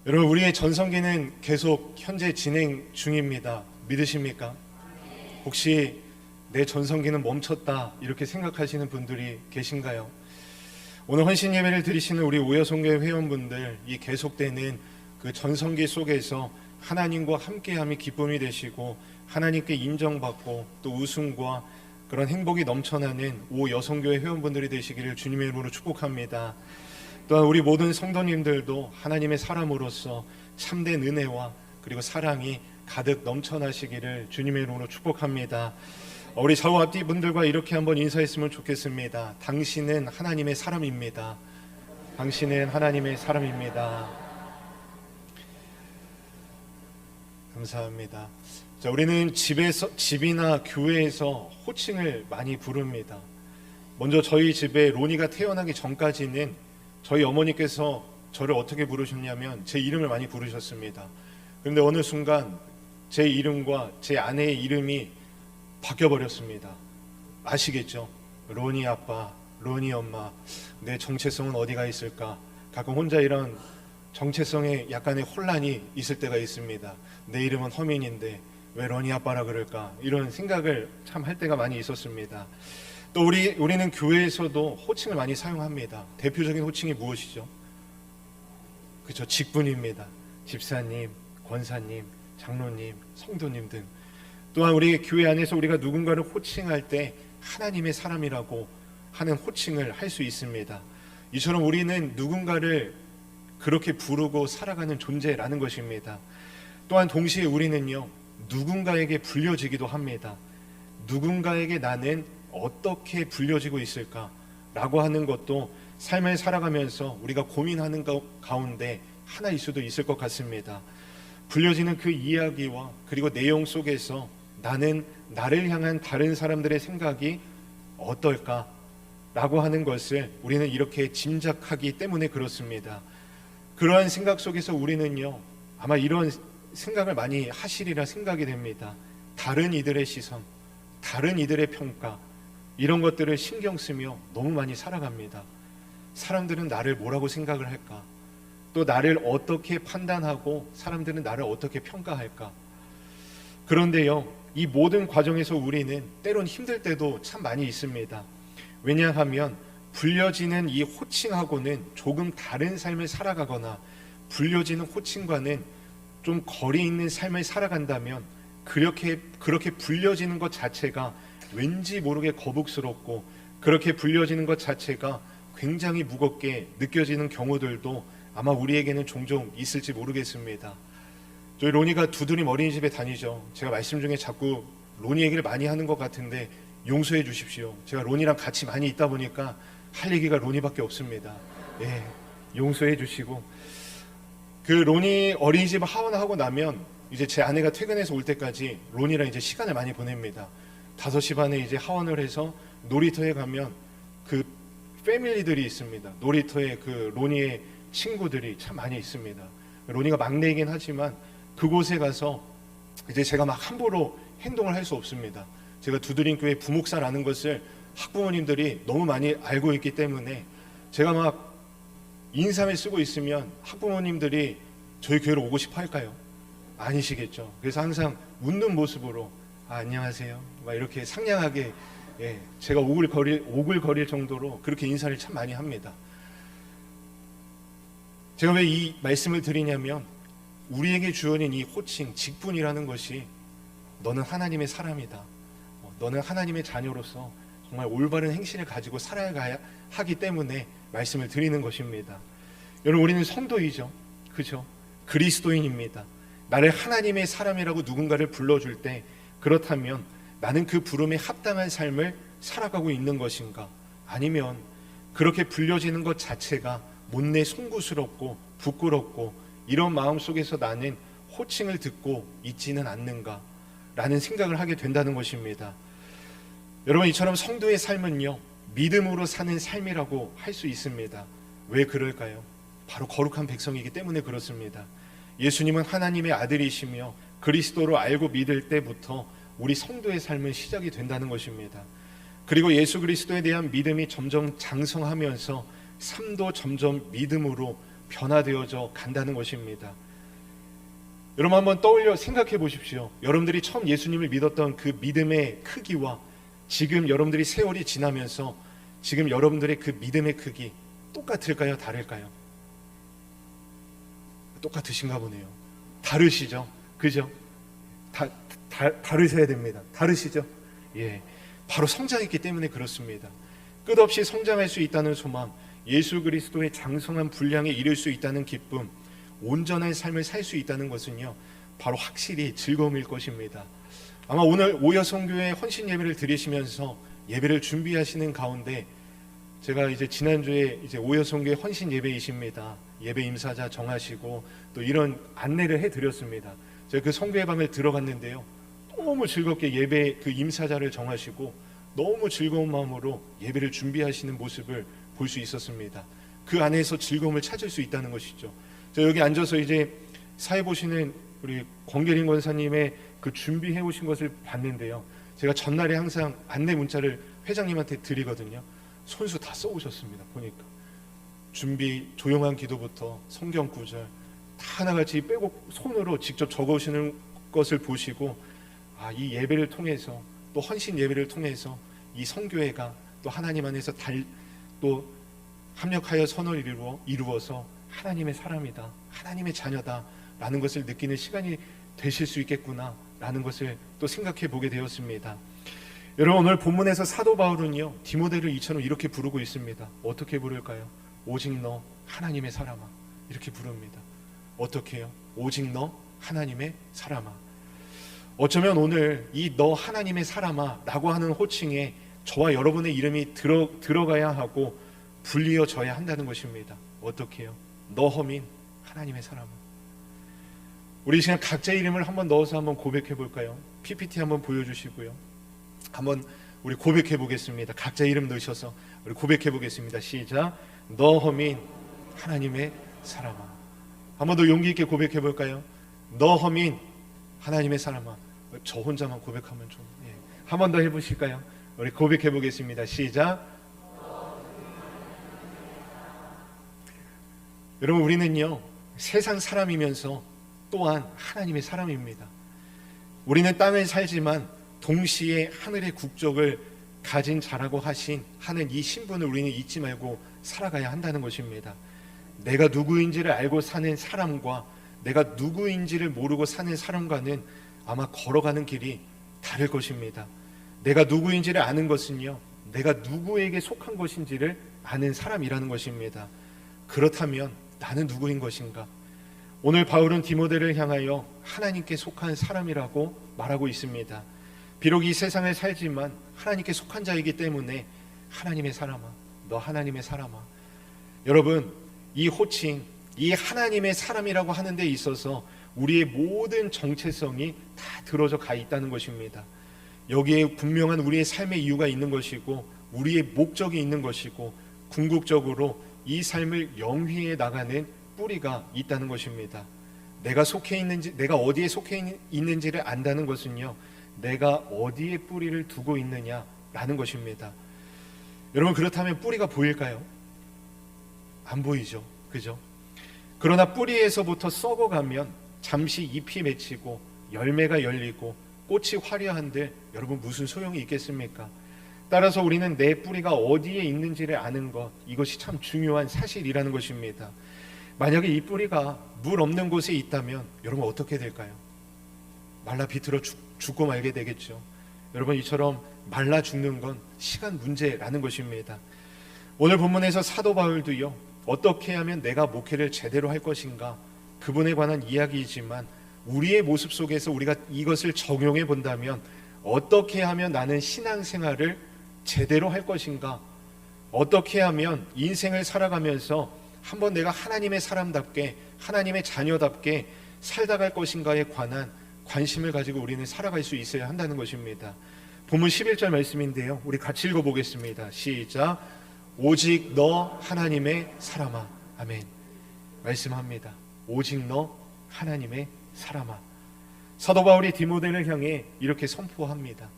여러분, 우리의 전성기는 계속 현재 진행 중입니다. 믿으십니까? 혹시 내 전성기는 멈췄다 이렇게 생각하시는 분들이 계신가요? 오늘 헌신 예배를 드리시는 우리 오여성교회 회원분들, 이 계속되는 그 전성기 속에서 하나님과 함께함이 기쁨이 되시고 하나님께 인정받고 또 웃음과 그런 행복이 넘쳐나는 오여성교회 회원분들이 되시기를 주님의 이름으로 축복합니다. 또한 우리 모든 성도님들도 하나님의 사람으로서 참된 은혜와 그리고 사랑이 가득 넘쳐나시기를 주님의 이름으로 축복합니다. 우리 좌우 앞뒤 분들과 이렇게 한번 인사했으면 좋겠습니다. 당신은 하나님의 사람입니다. 당신은 하나님의 사람입니다. 감사합니다. 자, 우리는 집이나 교회에서 호칭을 많이 부릅니다. 먼저 저희 집에 로니가 태어나기 전까지는 저희 어머니께서 저를 어떻게 부르셨냐면 제 이름을 많이 부르셨습니다. 그런데 어느 순간 제 이름과 제 아내의 이름이 바뀌어버렸습니다. 아시겠죠? 로니 아빠, 로니 엄마, 내 정체성은 어디가 있을까? 가끔 혼자 이런 정체성에 약간의 혼란이 있을 때가 있습니다. 내 이름은 허민인데 왜 로니 아빠라 그럴까? 이런 생각을 참 할 때가 많이 있었습니다. 또 우리는 교회에서도 호칭을 많이 사용합니다. 대표적인 호칭이 무엇이죠? 그렇죠. 직분입니다. 집사님, 권사님, 장로님, 성도님 등. 또한 우리 교회 안에서 우리가 누군가를 호칭할 때 하나님의 사람이라고 하는 호칭을 할 수 있습니다. 이처럼 우리는 누군가를 그렇게 부르고 살아가는 존재라는 것입니다. 또한 동시에 우리는요, 누군가에게 불려지기도 합니다. 누군가에게 나는 어떻게 불려지고 있을까라고 하는 것도 삶을 살아가면서 우리가 고민하는 가운데 하나일 수도 있을 것 같습니다. 불려지는 그 이야기와 그리고 내용 속에서 나는 나를 향한 다른 사람들의 생각이 어떨까라고 하는 것을 우리는 이렇게 짐작하기 때문에 그렇습니다. 그러한 생각 속에서 우리는요, 아마 이런 생각을 많이 하시리라 생각이 됩니다. 다른 이들의 시선, 다른 이들의 평가, 이런 것들을 신경 쓰며 너무 많이 살아갑니다. 사람들은 나를 뭐라고 생각을 할까? 또 나를 어떻게 판단하고 사람들은 나를 어떻게 평가할까? 그런데요, 이 모든 과정에서 우리는 때론 힘들 때도 참 많이 있습니다. 왜냐하면 불려지는 이 호칭하고는 조금 다른 삶을 살아가거나 불려지는 호칭과는 좀 거리 있는 삶을 살아간다면 그렇게 불려지는 것 자체가 왠지 모르게 거북스럽고 그렇게 불려지는 것 자체가 굉장히 무겁게 느껴지는 경우들도 아마 우리에게는 종종 있을지 모르겠습니다. 저희 로니가 두드림 어린이집에 다니죠. 제가 말씀 중에 자꾸 로니 얘기를 많이 하는 것 같은데 용서해 주십시오. 제가 로니랑 같이 많이 있다 보니까 할 얘기가 로니밖에 없습니다. 예, 용서해 주시고, 그 로니 어린이집 하원하고 나면 이제 제 아내가 퇴근해서 올 때까지 로니랑 이제 시간을 많이 보냅니다. 5시 반에 이제 하원을 해서 놀이터에 가면 그 패밀리들이 있습니다. 놀이터에 그 로니의 친구들이 참 많이 있습니다. 로니가 막내이긴 하지만 그곳에 가서 이제 제가 막 함부로 행동을 할 수 없습니다. 제가 두드림교회 부목사라는 것을 학부모님들이 너무 많이 알고 있기 때문에 제가 막 인삼을 쓰고 있으면 학부모님들이 저희 교회로 오고 싶어 할까요? 아니시겠죠. 그래서 항상 웃는 모습으로 안녕하세요 막 이렇게 상냥하게, 제가 오글거릴 정도로 그렇게 인사를 참 많이 합니다. 제가 왜 이 말씀을 드리냐면 우리에게 주어진 이 호칭, 직분이라는 것이 너는 하나님의 사람이다, 너는 하나님의 자녀로서 정말 올바른 행실을 가지고 살아가야 하기 때문에 말씀을 드리는 것입니다. 여러분, 우리는 성도이죠. 그죠? 그리스도인입니다. 나를 하나님의 사람이라고 누군가를 불러줄 때, 그렇다면 나는 그 부름에 합당한 삶을 살아가고 있는 것인가? 아니면 그렇게 불려지는 것 자체가 못내 송구스럽고 부끄럽고 이런 마음 속에서 나는 호칭을 듣고 있지는 않는가? 라는 생각을 하게 된다는 것입니다. 여러분, 이처럼 성도의 삶은요, 믿음으로 사는 삶이라고 할 수 있습니다. 왜 그럴까요? 바로 거룩한 백성이기 때문에 그렇습니다. 예수님은 하나님의 아들이시며 그리스도로 알고 믿을 때부터 우리 성도의 삶은 시작이 된다는 것입니다. 그리고 예수 그리스도에 대한 믿음이 점점 장성하면서 삶도 점점 믿음으로 변화되어져 간다는 것입니다. 여러분 한번 떠올려 생각해 보십시오. 여러분들이 처음 예수님을 믿었던 그 믿음의 크기와 지금 여러분들이 세월이 지나면서 지금 여러분들의 그 믿음의 크기 똑같을까요? 다를까요? 똑같으신가 보네요. 다르시죠? 그죠? 다르셔야 됩니다. 다르시죠? 예, 바로 성장했기 때문에 그렇습니다. 끝없이 성장할 수 있다는 소망, 예수 그리스도의 장성한 분량에 이를 수 있다는 기쁨, 온전한 삶을 살 수 있다는 것은요, 바로 확실히 즐거움일 것입니다. 아마 오늘 오여성교회 헌신 예배를 드리시면서 예배를 준비하시는 가운데 제가 이제 지난주에 이제 오여성교회 헌신 예배이십니다. 예배 임사자 정하시고 또 이런 안내를 해드렸습니다. 제가 그 성교회 방에 들어갔는데요, 너무 즐겁게 예배 그 임사자를 정하시고 너무 즐거운 마음으로 예배를 준비하시는 모습을 볼 수 있었습니다. 그 안에서 즐거움을 찾을 수 있다는 것이죠. 저 여기 앉아서 이제 사회 보시는 우리 권계린 권사님의 그 준비해 오신 것을 봤는데요, 제가 전날에 항상 안내 문자를 회장님한테 드리거든요. 손수 다 써오셨습니다. 보니까 준비, 조용한 기도부터 성경 구절 다 하나같이 빼고 손으로 직접 적어오시는 것을 보시고, 아, 이 예배를 통해서 또 헌신 예배를 통해서 이 성교회가 또 하나님 안에서 또 합력하여 선을 이루어서 하나님의 사람이다, 하나님의 자녀다 라는 것을 느끼는 시간이 되실 수 있겠구나 라는 것을 또 생각해 보게 되었습니다. 여러분, 오늘 본문에서 사도 바울은요, 디모데를 이처럼 이렇게 부르고 있습니다. 어떻게 부를까요? 오직 너 하나님의 사람아, 이렇게 부릅니다. 어떻게 해요? 오직 너 하나님의 사람아. 어쩌면 오늘 이 너 하나님의 사람아 라고 하는 호칭에 저와 여러분의 이름이 들어가야 하고 불리어져야 한다는 것입니다. 어떻게 해요? 너 허민 하나님의 사람아. 우리 그냥 각자 이름을 한번 넣어서 한번 고백해 볼까요? PPT 한번 보여주시고요, 한번 우리 고백해 보겠습니다. 각자 이름 넣으셔서 우리 고백해 보겠습니다. 시작. 너 허민 하나님의 사람아. 한번 더 용기 있게 고백해 볼까요? 너 허민 하나님의 사람아. 저 혼자만 고백하면 좀, 예. 한번 더 해보실까요? 우리 고백해 보겠습니다. 시작. 여러분, 우리는요, 세상 사람이면서 또한 하나님의 사람입니다. 우리는 땅을 살지만 동시에 하늘의 국적을 가진 자라고 하는 이 신분을 우리는 잊지 말고 살아가야 한다는 것입니다. 내가 누구인지를 알고 사는 사람과 내가 누구인지를 모르고 사는 사람과는 아마 걸어가는 길이 다를 것입니다. 내가 누구인지를 아는 것은요, 내가 누구에게 속한 것인지를 아는 사람이라는 것입니다. 그렇다면 나는 누구인 것인가? 오늘 바울은 디모데를 향하여 하나님께 속한 사람이라고 말하고 있습니다. 비록 이 세상을 살지만 하나님께 속한 자이기 때문에 하나님의 사람아, 너 하나님의 사람아. 여러분, 이 호칭, 이 하나님의 사람이라고 하는 데 있어서 우리의 모든 정체성이 다 들어져 가 있다는 것입니다. 여기에 분명한 우리의 삶의 이유가 있는 것이고 우리의 목적이 있는 것이고 궁극적으로 이 삶을 영위해 나가는 뿌리가 있다는 것입니다. 내가 어디에 속해 있는지를 안다는 것은요, 내가 어디에 뿌리를 두고 있느냐라는 것입니다. 여러분, 그렇다면 뿌리가 보일까요? 안 보이죠, 그죠? 그러나 뿌리에서부터 썩어가면 잠시 잎이 맺히고 열매가 열리고 꽃이 화려한데 여러분, 무슨 소용이 있겠습니까? 따라서 우리는 내 뿌리가 어디에 있는지를 아는 것, 이것이 참 중요한 사실이라는 것입니다. 만약에 이 뿌리가 물 없는 곳에 있다면 여러분 어떻게 될까요? 말라 비틀어 죽고 말게 되겠죠. 여러분, 이처럼 말라 죽는 건 시간 문제라는 것입니다. 오늘 본문에서 사도 바울도요, 어떻게 하면 내가 목회를 제대로 할 것인가, 그분에 관한 이야기이지만 우리의 모습 속에서 우리가 이것을 적용해 본다면 어떻게 하면 나는 신앙생활을 제대로 할 것인가, 어떻게 하면 인생을 살아가면서 한번 내가 하나님의 사람답게 하나님의 자녀답게 살다 갈 것인가에 관한 관심을 가지고 우리는 살아갈 수 있어야 한다는 것입니다. 본문 11절 말씀인데요, 우리 같이 읽어보겠습니다. 시작. 오직 너 하나님의 사람아. 아멘. 말씀합니다. 오직 너 하나님의 사람아. 사도 바울이 디모데를 향해 이렇게 선포합니다.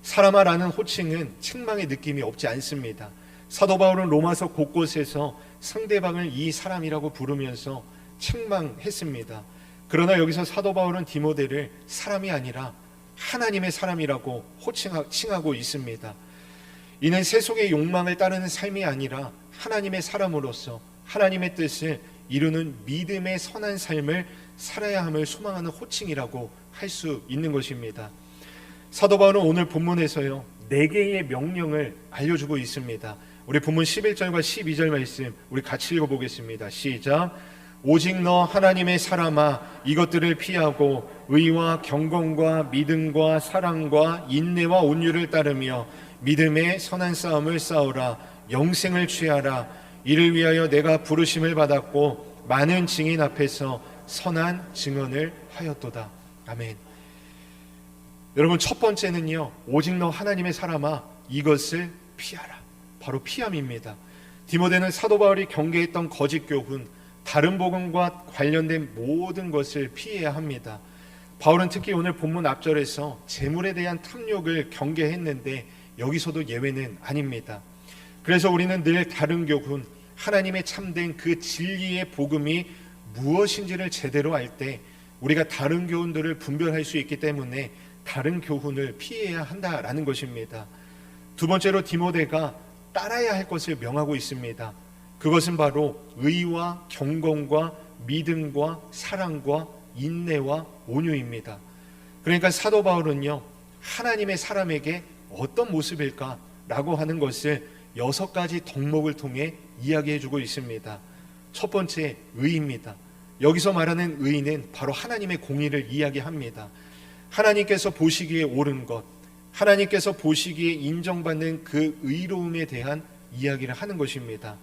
사람아라는 호칭은 책망의 느낌이 없지 않습니다. 사도 바울은 로마서 곳곳에서 상대방을 이 사람이라고 부르면서 책망했습니다. 그러나 여기서 사도 바울은 디모데를 사람이 아니라 하나님의 사람이라고 호칭하고 있습니다. 이는 세속의 욕망을 따르는 삶이 아니라 하나님의 사람으로서 하나님의 뜻을 이루는 믿음의 선한 삶을 살아야 함을 소망하는 호칭이라고 할 수 있는 것입니다. 사도 바울은 오늘 본문에서요 4개의 명령을 알려주고 있습니다. 우리 본문 11절과 12절 말씀 우리 같이 읽어보겠습니다. 시작. 오직 너 하나님의 사람아 이것들을 피하고 의와 경건과 믿음과 사랑과 인내와 온유를 따르며 믿음의 선한 싸움을 싸우라. 영생을 취하라. 이를 위하여 내가 부르심을 받았고 많은 증인 앞에서 선한 증언을 하였도다. 아멘. 여러분, 첫 번째는요 오직 너 하나님의 사람아 이것을 피하라. 바로 피함입니다. 디모데는 사도 바울이 경계했던 거짓 교훈, 다른 복음과 관련된 모든 것을 피해야 합니다. 바울은 특히 오늘 본문 앞절에서 재물에 대한 탐욕을 경계했는데 여기서도 예외는 아닙니다. 그래서 우리는 늘 다른 교훈, 하나님의 참된 그 진리의 복음이 무엇인지를 제대로 알 때 우리가 다른 교훈들을 분별할 수 있기 때문에 다른 교훈을 피해야 한다라는 것입니다. 두 번째로 디모데가 따라야 할 것을 명하고 있습니다. 그것은 바로 의와 경건과 믿음과 사랑과 인내와 온유입니다. 그러니까 사도 바울은요 하나님의 사람에게 어떤 모습일까라고 하는 것을 6가지 덕목을 통해 이야기해주고 있습니다. 첫 번째, 의입니다. 여기서 말하는 의는 바로 하나님의 공의를 이야기합니다. 하나님께서 보시기에 옳은 것, 하나님께서 보시기에 인정받는 그 의로움에 대한 이야기를 하는 것입니다.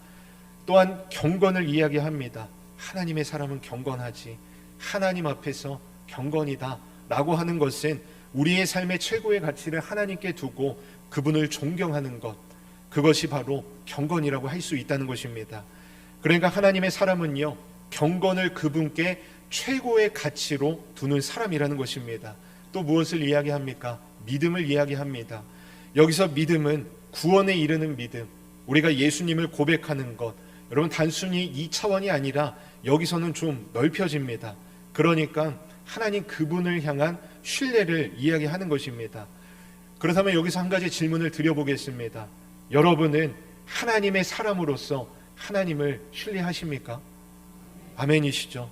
또한 경건을 이야기합니다. 하나님의 사람은 경건하지, 하나님 앞에서 경건이다 라고 하는 것은 우리의 삶의 최고의 가치를 하나님께 두고 그분을 존경하는 것, 그것이 바로 경건이라고 할 수 있다는 것입니다. 그러니까 하나님의 사람은요 경건을 그분께 최고의 가치로 두는 사람이라는 것입니다. 또 무엇을 이야기합니까? 믿음을 이야기합니다. 여기서 믿음은 구원에 이르는 믿음, 우리가 예수님을 고백하는 것, 여러분 단순히 2차원이 아니라 여기서는 좀 넓혀집니다. 그러니까 하나님 그분을 향한 신뢰를 이야기하는 것입니다. 그렇다면 여기서 한 가지 질문을 드려보겠습니다. 여러분은 하나님의 사람으로서 하나님을 신뢰하십니까? 아멘이시죠?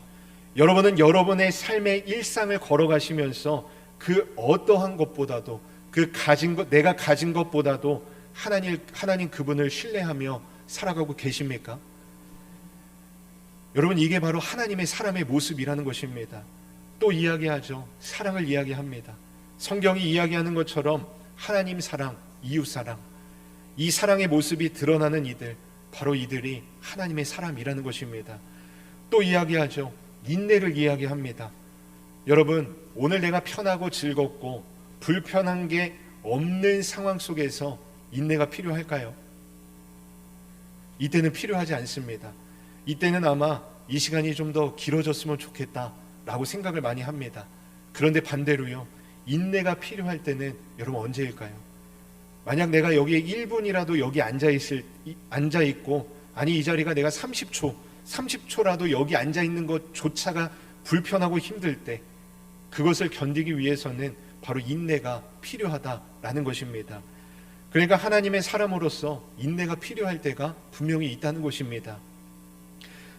여러분은 여러분의 삶의 일상을 걸어가시면서 그 어떠한 것보다도 그 가진 것, 내가 가진 것보다도 하나님 그분을 신뢰하며 살아가고 계십니까? 여러분, 이게 바로 하나님의 사람의 모습이라는 것입니다. 또 이야기하죠. 사랑을 이야기합니다. 성경이 이야기하는 것처럼 하나님 사랑, 이웃 사랑, 이 사랑의 모습이 드러나는 이들, 바로 이들이 하나님의 사람이라는 것입니다. 또 이야기하죠. 인내를 이야기합니다. 여러분, 오늘 내가 편하고 즐겁고 불편한 게 없는 상황 속에서 인내가 필요할까요? 이때는 필요하지 않습니다. 이때는 아마 이 시간이 좀 더 길어졌으면 좋겠다라고 생각을 많이 합니다. 그런데 반대로요, 인내가 필요할 때는 여러분 언제일까요? 만약 내가 여기에 1분이라도 여기 앉아있고, 아니 이 자리가 내가 30초라도 여기 앉아있는 것조차가 불편하고 힘들 때, 그것을 견디기 위해서는 바로 인내가 필요하다라는 것입니다. 그러니까 하나님의 사람으로서 인내가 필요할 때가 분명히 있다는 것입니다.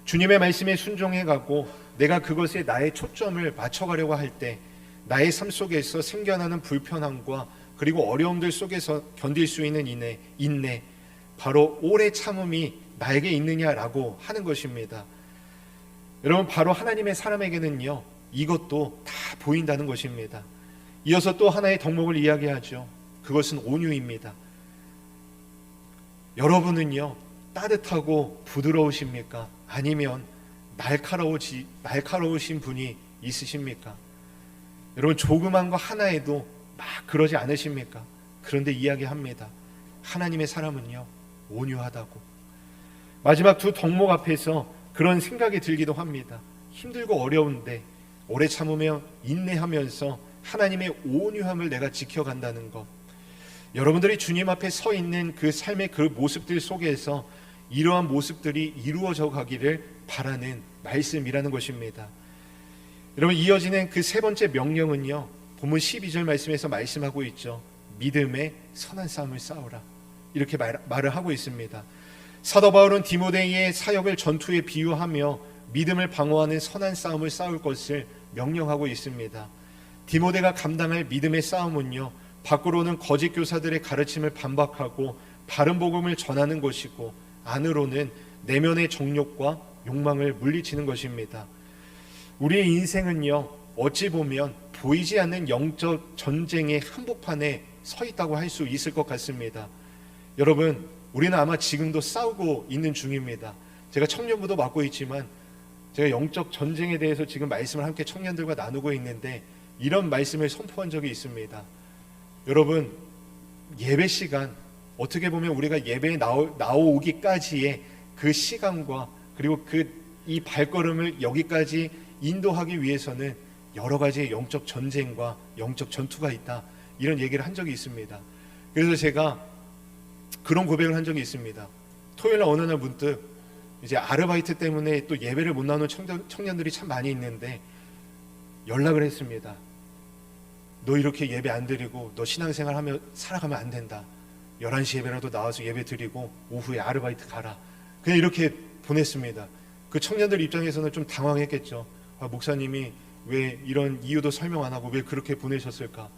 주님의 말씀에 순종해가고 내가 그것에 나의 초점을 맞춰가려고 할 때 나의 삶 속에서 생겨나는 불편함과 그리고 어려움들 속에서 견딜 수 있는 인내, 바로 오래 참음이 나에게 있느냐라고 하는 것입니다. 여러분, 바로 하나님의 사람에게는요 이것도 다 보인다는 것입니다. 이어서 또 하나의 덕목을 이야기하죠. 그것은 온유입니다. 여러분은요 따뜻하고 부드러우십니까? 아니면 날카로우신 분이 있으십니까? 여러분, 조그만 거 하나에도 막 그러지 않으십니까? 그런데 이야기합니다. 하나님의 사람은요 온유하다고. 마지막 두 덕목 앞에서 그런 생각이 들기도 합니다. 힘들고 어려운데 오래 참으며 인내하면서 하나님의 온유함을 내가 지켜간다는 것. 여러분들이 주님 앞에 서 있는 그 삶의 그 모습들 속에서 이러한 모습들이 이루어져 가기를 바라는 말씀이라는 것입니다. 여러분, 이어지는 그 세 번째 명령은요, 본문 12절 말씀에서 말씀하고 있죠. 믿음의 선한 싸움을 싸우라, 이렇게 말을 하고 있습니다. 사도 바울은 디모데의 사역을 전투에 비유하며 믿음을 방어하는 선한 싸움을 싸울 것을 명령하고 있습니다. 디모데가 감당할 믿음의 싸움은요, 밖으로는 거짓 교사들의 가르침을 반박하고 바른 복음을 전하는 것이고, 안으로는 내면의 정욕과 욕망을 물리치는 것입니다. 우리의 인생은요, 어찌 보면 보이지 않는 영적 전쟁의 한복판에 서 있다고 할 수 있을 것 같습니다. 여러분, 우리는 아마 지금도 싸우고 있는 중입니다. 제가 청년부도 맡고 있지만 제가 영적 전쟁에 대해서 지금 말씀을 함께 청년들과 나누고 있는데 이런 말씀을 선포한 적이 있습니다. 여러분, 예배 시간, 어떻게 보면 우리가 예배에 나오기까지의 그 시간과 그리고 이 발걸음을 여기까지 인도하기 위해서는 여러 가지의 영적 전쟁과 영적 전투가 있다, 이런 얘기를 한 적이 있습니다. 그래서 제가 그런 고백을 한 적이 있습니다. 토요일날 어느 날 문득 이제 아르바이트 때문에 또 예배를 못 나오는 청년들이 참 많이 있는데 연락을 했습니다. 너 이렇게 예배 안 드리고 너 신앙생활 하며 살아가면 안 된다. 11시 예배라도 나와서 예배 드리고 오후에 아르바이트 가라. 그냥 이렇게 보냈습니다. 그 청년들 입장에서는 좀 당황했겠죠. 목사님이 왜 이런 이유도 설명 안 하고 왜 그렇게 보내셨을까?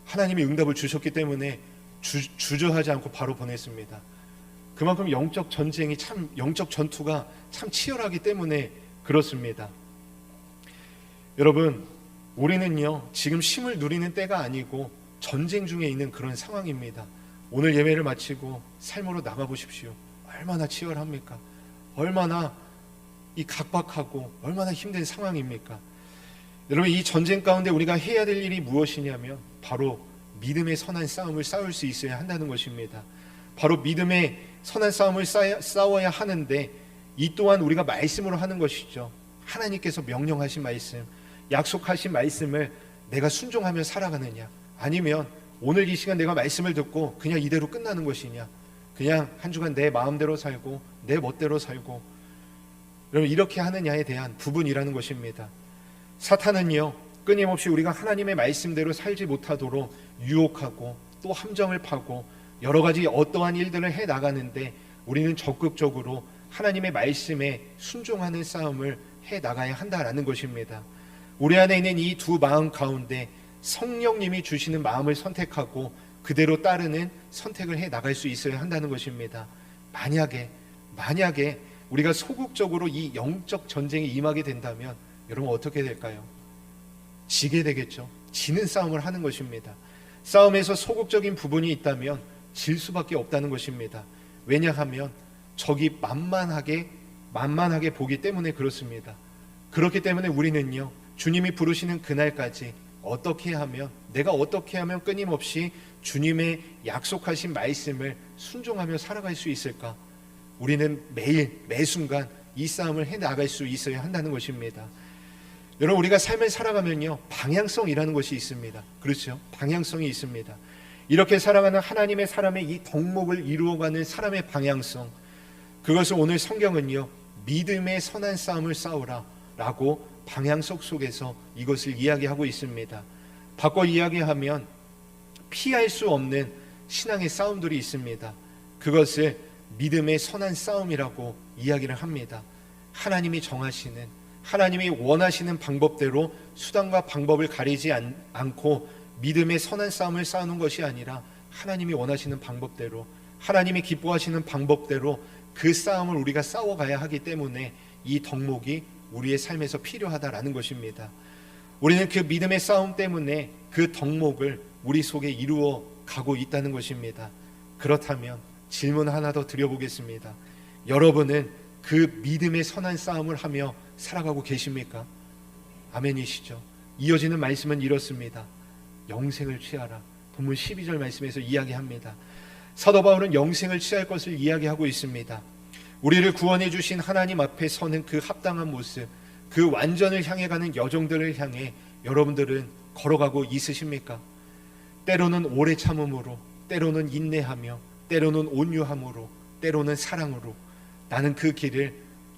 하나님이 응답을 주셨기 때문에 주저하지 않고 바로 보냈습니다. 그만큼 영적 전쟁이 참, 영적 전투가 참 치열하기 때문에 그렇습니다. 여러분, 우리는요, 지금 쉼을 누리는 때가 아니고 전쟁 중에 있는 그런 상황입니다. 오늘 예배를 마치고 삶으로 나가보십시오. 얼마나 치열합니까? 얼마나 이 각박하고 얼마나 힘든 상황입니까? 여러분, 이 전쟁 가운데 우리가 해야 될 일이 무엇이냐면 바로 믿음의 선한 싸움을 싸울 수 있어야 한다는 것입니다. 바로 믿음의 선한 싸움을 싸워야 하는데 이 또한 우리가 말씀으로 하는 것이죠. 하나님께서 명령하신 말씀, 약속하신 말씀을 내가 순종하며 살아가느냐, 아니면 오늘 이 시간 내가 말씀을 듣고 그냥 이대로 끝나는 것이냐, 그냥 한 주간 내 마음대로 살고 내 멋대로 살고, 여러분, 이렇게 하느냐에 대한 부분이라는 것입니다. 사탄은요, 끊임없이 우리가 하나님의 말씀대로 살지 못하도록 유혹하고 또 함정을 파고 여러 가지 어떠한 일들을 해 나가는데 우리는 적극적으로 하나님의 말씀에 순종하는 싸움을 해 나가야 한다라는 것입니다. 우리 안에 있는 이 두 마음 가운데 성령님이 주시는 마음을 선택하고 그대로 따르는 선택을 해 나갈 수 있어야 한다는 것입니다. 만약에 우리가 소극적으로 이 영적 전쟁에 임하게 된다면 여러분 어떻게 될까요? 지게 되겠죠. 지는 싸움을 하는 것입니다. 싸움에서 소극적인 부분이 있다면 질 수밖에 없다는 것입니다. 왜냐하면 적이 만만하게 보기 때문에 그렇습니다. 그렇기 때문에 우리는요, 주님이 부르시는 그날까지 내가 어떻게 하면 끊임없이 주님의 약속하신 말씀을 순종하며 살아갈 수 있을까? 우리는 매일 매순간 이 싸움을 해 나갈 수 있어야 한다는 것입니다. 여러분, 우리가 삶을 살아가면요, 방향성이라는 것이 있습니다. 그렇죠? 방향성이 있습니다. 이렇게 살아가는 하나님의 사람의 이 덕목을 이루어가는 사람의 방향성, 그것을 오늘 성경은요, 믿음의 선한 싸움을 싸우라 라고 방향성 속에서 이것을 이야기하고 있습니다. 바꿔 이야기하면 피할 수 없는 신앙의 싸움들이 있습니다. 그것을 믿음의 선한 싸움이라고 이야기를 합니다. 하나님이 정하시는, 하나님이 원하시는 방법대로 수단과 방법을 가리지 않고 믿음의 선한 싸움을 싸우는 것이 아니라 하나님이 원하시는 방법대로, 하나님이 기뻐하시는 방법대로 그 싸움을 우리가 싸워가야 하기 때문에 이 덕목이 우리의 삶에서 필요하다라는 것입니다. 우리는 그 믿음의 싸움 때문에 그 덕목을 우리 속에 이루어 가고 있다는 것입니다. 그렇다면 질문 하나 더 드려보겠습니다. 여러분은 그 믿음의 선한 싸움을 하며 살아가고 계십니까? 아멘이시죠? 이어지는 말씀은 이렇습니다. 영생을 취하라. 본문 12절 말씀에서 이야기합니다. 사도 바울은 영생을 취할 것을 이야기하고 있습니다. 우리를 구원해 주신 하나님 앞에 서는 그 합당한 모습, 그 완전을 향해 가는 여정들을 향해 여러분들은 걸어가고 있으십니까? 때로는 오래 참음으로, 때로는 인내하며, 때로는 온유함으로, 때로는 사랑으로 나는 그 길을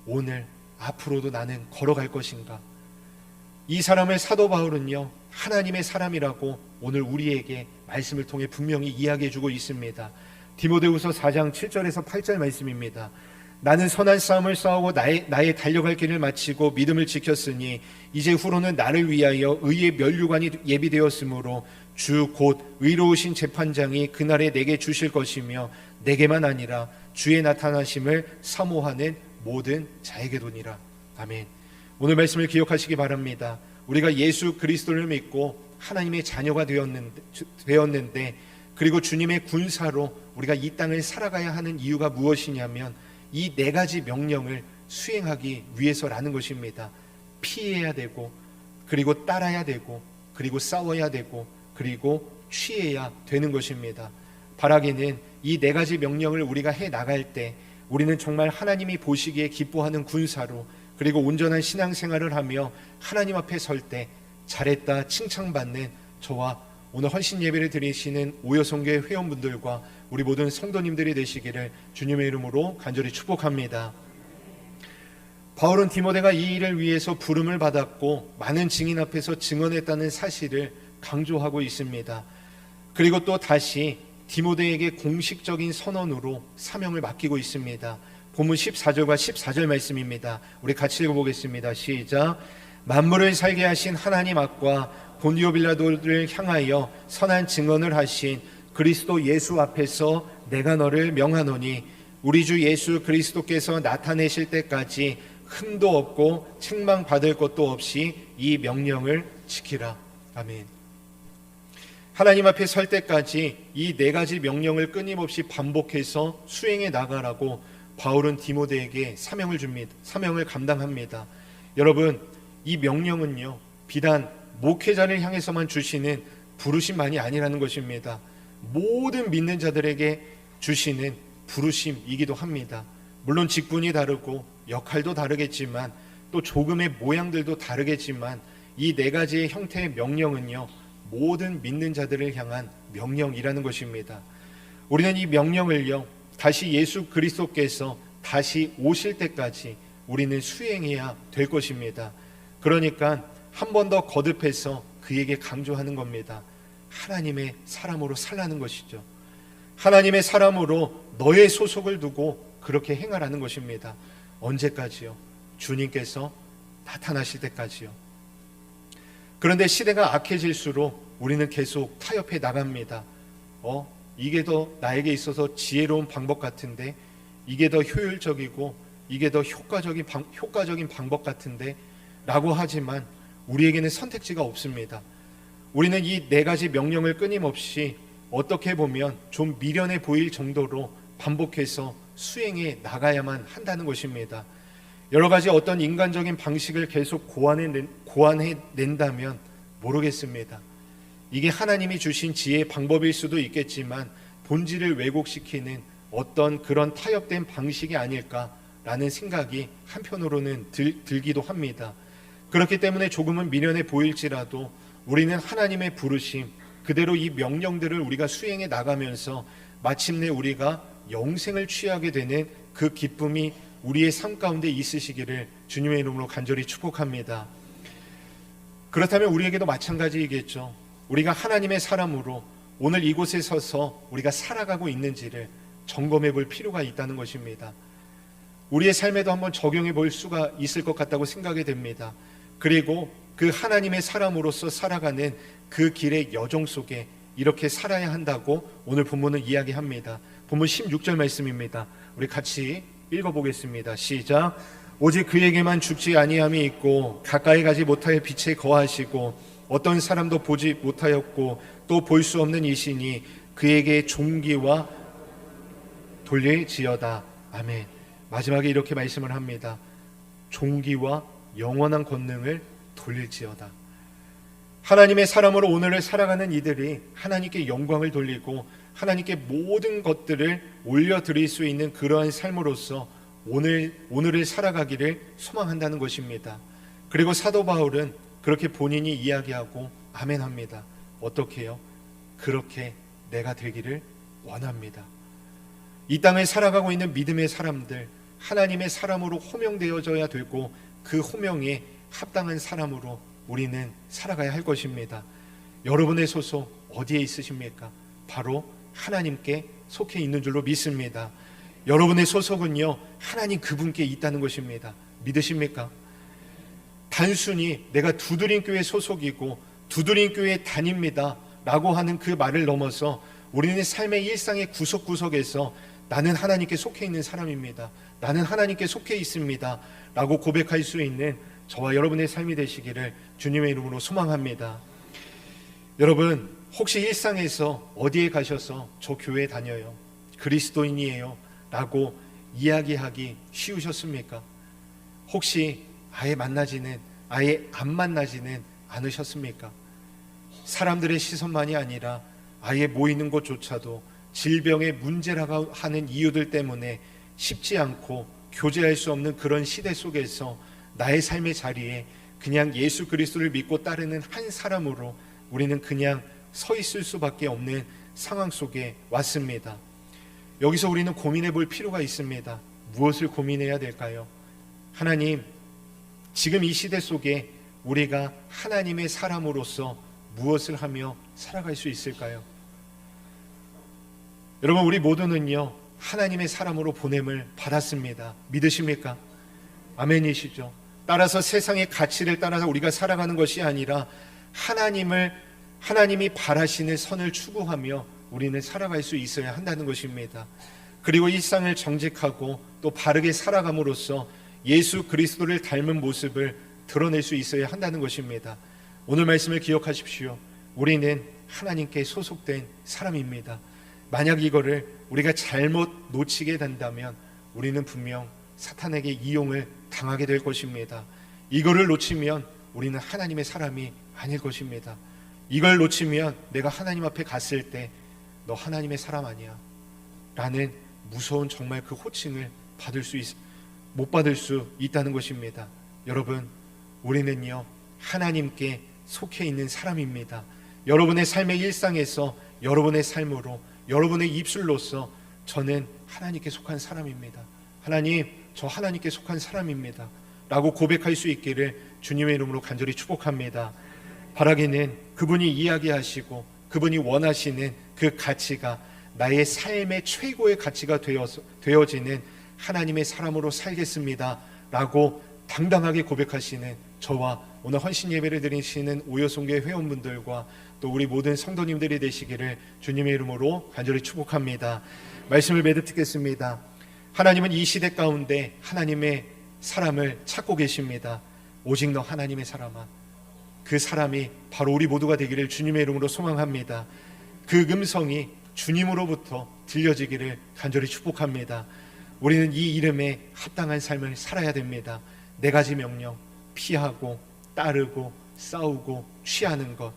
오늘 앞으로도 나는 걸어갈 것인가? 이 사람을 사도 바울은요, 하나님의 사람이라고 오늘 우리에게 말씀을 통해 분명히 이야기해주고 있습니다. 디모데후서 4장 7절에서 8절 말씀입니다. 나는 선한 싸움을 싸우고 나의 달려갈 길을 마치고 믿음을 지켰으니 이제 후로는 나를 위하여 의의 면류관이 예비되었으므로 주 곧 의로우신 재판장이 그날에 내게 주실 것이며 내게만 아니라 주의 나타나심을 사모하는 모든 자에게도니라. 아멘. 오늘 말씀을 기억하시기 바랍니다. 우리가 예수 그리스도를 믿고 하나님의 자녀가 되었는데 그리고 주님의 군사로 우리가 이 땅을 살아가야 하는 이유가 무엇이냐면 이 네 가지 명령을 수행하기 위해서라는 것입니다. 피해야 되고, 그리고 따라야 되고, 그리고 싸워야 되고, 그리고 취해야 되는 것입니다. 바라기는 이 네 가지 명령을 우리가 해 나갈 때 우리는 정말 하나님이 보시기에 기뻐하는 군사로, 그리고 온전한 신앙생활을 하며 하나님 앞에 설 때 잘했다 칭찬받는 저와 오늘 헌신 예배를 드리시는 오여성교회 회원분들과 우리 모든 성도님들이 되시기를 주님의 이름으로 간절히 축복합니다. 바울은 디모데가 이 일을 위해서 부름을 받았고 많은 증인 앞에서 증언했다는 사실을 강조하고 있습니다. 그리고 또 다시 디모데에게 공식적인 선언으로 사명을 맡기고 있습니다. 본문 14절과 14절 말씀입니다. 우리 같이 읽어보겠습니다. 시작. 만물을 살게 하신 하나님 앞과 본디오 빌라도를 향하여 선한 증언을 하신 그리스도 예수 앞에서 내가 너를 명하노니 우리 주 예수 그리스도께서 나타내실 때까지 흠도 없고 책망받을 것도 없이 이 명령을 지키라. 아멘. 하나님 앞에 설 때까지 이 네 가지 명령을 끊임없이 반복해서 수행해 나가라고 바울은 디모데에게 사명을 줍니다. 사명을 감당합니다. 여러분, 이 명령은요, 비단 목회자를 향해서만 주시는 부르심만이 아니라는 것입니다. 모든 믿는 자들에게 주시는 부르심이기도 합니다. 물론 직분이 다르고 역할도 다르겠지만 또 조금의 모양들도 다르겠지만 이 네 가지의 형태의 명령은요, 모든 믿는 자들을 향한 명령이라는 것입니다. 우리는 이 명령을요, 다시 예수 그리스도께서 다시 오실 때까지 우리는 수행해야 될 것입니다. 그러니까 한 번 더 거듭해서 그에게 강조하는 겁니다. 하나님의 사람으로 살라는 것이죠. 하나님의 사람으로 너의 소속을 두고 그렇게 행하라는 것입니다. 언제까지요? 주님께서 나타나실 때까지요. 그런데 시대가 악해질수록 우리는 계속 타협해 나갑니다. 이게 더 나에게 있어서 지혜로운 방법 같은데, 이게 더 효율적이고 이게 더 효과적인 방법 같은데 라고 하지만 우리에게는 선택지가 없습니다. 우리는 이 네 가지 명령을 끊임없이 어떻게 보면 좀 미련해 보일 정도로 반복해서 수행해 나가야만 한다는 것입니다. 여러 가지 어떤 인간적인 방식을 계속 고안해낸다면 모르겠습니다. 이게 하나님이 주신 지혜의 방법일 수도 있겠지만 본질을 왜곡시키는 어떤 그런 타협된 방식이 아닐까라는 생각이 한편으로는 들기도 합니다. 그렇기 때문에 조금은 미련해 보일지라도 우리는 하나님의 부르심 그대로 이 명령들을 우리가 수행해 나가면서 마침내 우리가 영생을 취하게 되는 그 기쁨이 우리의 삶 가운데 있으시기를 주님의 이름으로 간절히 축복합니다. 그렇다면 우리에게도 마찬가지이겠죠. 우리가 하나님의 사람으로 오늘 이곳에 서서 우리가 살아가고 있는지를 점검해 볼 필요가 있다는 것입니다. 우리의 삶에도 한번 적용해 볼 수가 있을 것 같다고 생각이 됩니다. 그리고 그 하나님의 사람으로서 살아가는 그 길의 여정 속에 이렇게 살아야 한다고 오늘 본문은 이야기합니다. 본문 16절 말씀입니다. 우리 같이 읽어보겠습니다. 시작. 오직 그에게만 죽지 아니함이 있고 가까이 가지 못하여 빛에 거하시고 어떤 사람도 보지 못하였고 또 볼 수 없는 이시니 그에게 존귀와 돌릴지어다. 아멘. 마지막에 이렇게 말씀을 합니다. 존귀와 영원한 권능을 돌릴지어다. 하나님의 사람으로 오늘을 살아가는 이들이 하나님께 영광을 돌리고 하나님께 모든 것들을 올려드릴 수 있는 그러한 삶으로서 오늘을 살아가기를 소망한다는 것입니다. 그리고 사도 바울은 그렇게 본인이 이야기하고 아멘합니다. 어떻게 해요? 그렇게 내가 되기를 원합니다. 이 땅을 살아가고 있는 믿음의 사람들, 하나님의 사람으로 호명되어져야 되고 그 호명에 합당한 사람으로 우리는 살아가야 할 것입니다. 여러분의 소속 어디에 있으십니까? 바로 하나님께 속해 있는 줄로 믿습니다. 여러분의 소속은요, 하나님 그분께 있다는 것입니다. 믿으십니까? 단순히 내가 두드림교회 소속이고 두드림교회 다닙니다 라고 하는 그 말을 넘어서 우리는 삶의 일상의 구석구석에서 나는 하나님께 속해 있는 사람입니다, 나는 하나님께 속해 있습니다 라고 고백할 수 있는 저와 여러분의 삶이 되시기를 주님의 이름으로 소망합니다. 여러분, 혹시 일상에서 어디에 가셔서 저 교회 다녀요, 그리스도인이에요 라고 이야기하기 쉬우셨습니까? 혹시 아예 안 만나지는 않으셨습니까? 사람들의 시선만이 아니라 아예 모이는 곳조차도 질병의 문제라고 하는 이유들 때문에 쉽지 않고 교제할 수 없는 그런 시대 속에서 나의 삶의 자리에 그냥 예수 그리스도를 믿고 따르는 한 사람으로 우리는 그냥 서 있을 수밖에 없는 상황 속에 왔습니다. 여기서 우리는 고민해 볼 필요가 있습니다. 무엇을 고민해야 될까요? 하나님, 지금 이 시대 속에 우리가 하나님의 사람으로서 무엇을 하며 살아갈 수 있을까요? 여러분, 우리 모두는요, 하나님의 사람으로 보냄을 받았습니다. 믿으십니까? 아멘이시죠? 따라서 세상의 가치를 따라서 우리가 살아가는 것이 아니라 하나님이 바라시는 선을 추구하며 우리는 살아갈 수 있어야 한다는 것입니다. 그리고 일상을 정직하고 또 바르게 살아감으로써 예수 그리스도를 닮은 모습을 드러낼 수 있어야 한다는 것입니다. 오늘 말씀을 기억하십시오. 우리는 하나님께 소속된 사람입니다. 만약 이거를 우리가 잘못 놓치게 된다면 우리는 분명 사탄에게 이용을 당하게 될 것입니다. 이거를 놓치면 우리는 하나님의 사람이 아닐 것입니다. 이걸 놓치면 내가 하나님 앞에 갔을 때 너 하나님의 사람 아니야 라는 무서운 정말 그 호칭을 못 받을 수 있다는 것입니다. 여러분, 우리는요, 하나님께 속해 있는 사람입니다. 여러분의 삶의 일상에서 여러분의 삶으로 여러분의 입술로서 저는 하나님께 속한 사람입니다, 하나님, 저 하나님께 속한 사람입니다 라고 고백할 수 있기를 주님의 이름으로 간절히 축복합니다. 바라기는 그분이 이야기하시고 그분이 원하시는 그 가치가 나의 삶의 최고의 가치가 되어지는 하나님의 사람으로 살겠습니다 라고 당당하게 고백하시는 저와 오늘 헌신 예배를 드리시는 오여송교회 회원분들과 또 우리 모든 성도님들이 되시기를 주님의 이름으로 간절히 축복합니다. 말씀을 매듭 짓겠습니다. 하나님은 이 시대 가운데 하나님의 사람을 찾고 계십니다. 오직 너 하나님의 사람아, 그 사람이 바로 우리 모두가 되기를 주님의 이름으로 소망합니다. 그 음성이 주님으로부터 들려지기를 간절히 축복합니다. 우리는 이 이름에 합당한 삶을 살아야 됩니다. 4가지 명령, 피하고 따르고 싸우고 취하는 것,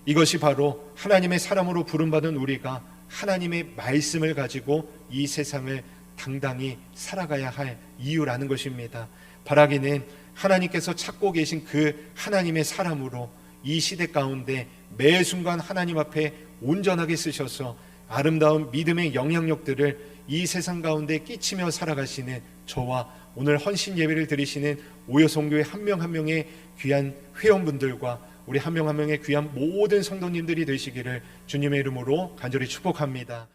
이것이 바로 하나님의 사람으로 부름받은 우리가 하나님의 말씀을 가지고 이 세상을 당당히 살아가야 할 이유라는 것입니다. 바라기는 하나님께서 찾고 계신 그 하나님의 사람으로 이 시대 가운데 매 순간 하나님 앞에 온전하게 쓰셔서 아름다운 믿음의 영향력들을 이 세상 가운데 끼치며 살아가시는 저와 오늘 헌신 예배를 드리시는 오여송교회 한 명 한 명의 귀한 회원분들과 우리 한 명 한 명의 귀한 모든 성도님들이 되시기를 주님의 이름으로 간절히 축복합니다.